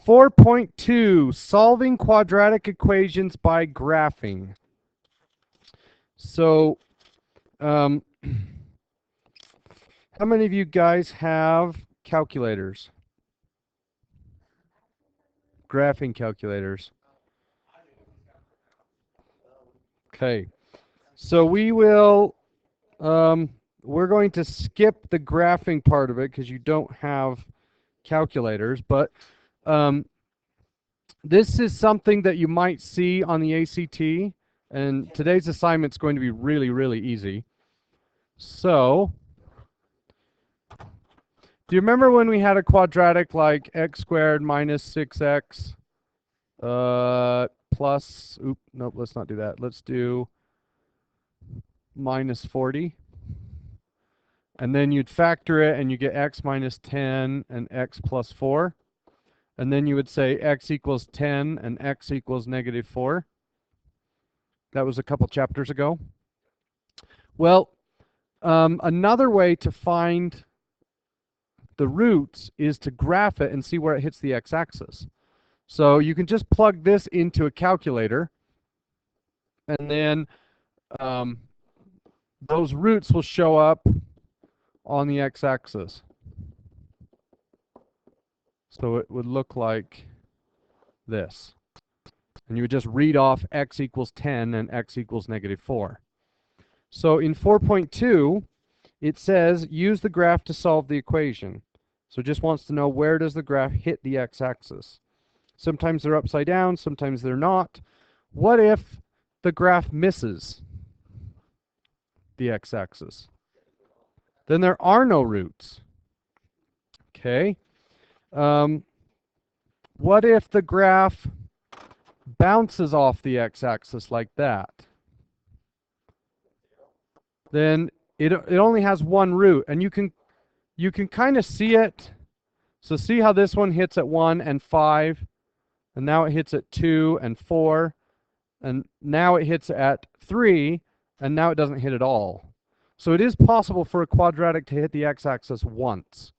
4.2, solving quadratic equations by graphing. So, how many of you guys have calculators? Graphing calculators. Okay. So we will, we're going to skip the graphing part of it because you don't have calculators, but this is something that you might see on the ACT, and today's assignment is going to be really, really easy. So, do you remember when we had a quadratic like x squared minus 6x plus, nope, let's not do that. Let's do minus 40. And then you'd factor it and you get x minus 10 and x plus 4. And then you would say x equals 10 and x equals negative 4. That was a couple chapters ago. Well, another way to find the roots is to graph it and see where it hits the x-axis. So you can just plug this into a calculator, and then those roots will show up on the x-axis. So it would look like this. And you would just read off x equals 10 and x equals negative 4. So in 4.2, it says use the graph to solve the equation. So it just wants to know where does the graph hit the x-axis. Sometimes they're upside down, sometimes they're not. What if the graph misses the x-axis? Then there are no roots. Okay. What if the graph bounces off the x-axis like that? Then it only has one root, and you can kind of see it. So see how this one hits at 1 and 5, and now it hits at 2 and 4, and now it hits at 3, and now it doesn't hit at all. So it is possible for a quadratic to hit the x-axis once.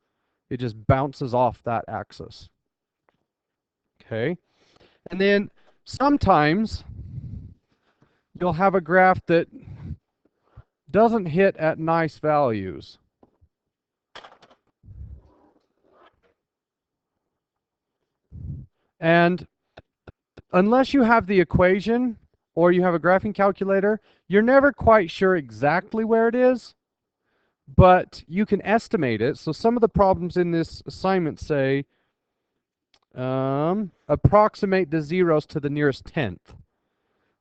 It just bounces off that axis. Okay? And then sometimes you'll have a graph that doesn't hit at nice values. And unless you have the equation or you have a graphing calculator, you're never quite sure exactly where it is, but you can estimate it. So some of the problems in this assignment say approximate the zeros to the nearest tenth.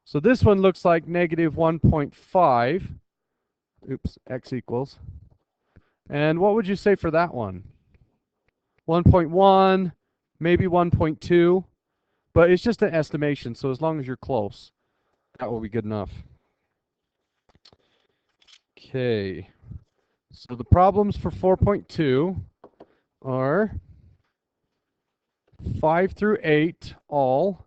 So this one looks like negative 1.5. Oops, x equals. And what would you say for that one? 1.1, maybe 1.2, but it's just an estimation, so as long as you're close, that will be good enough. Okay, so the problems for 4.2 are 5 through 8 all,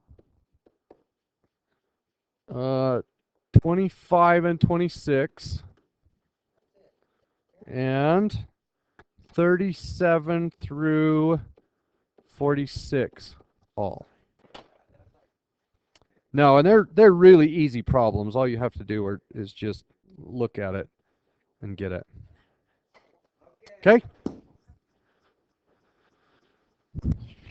25 and 26, and 37 through 46 all. No, and they're really easy problems. All you have to do is just look at it and get it. Okay?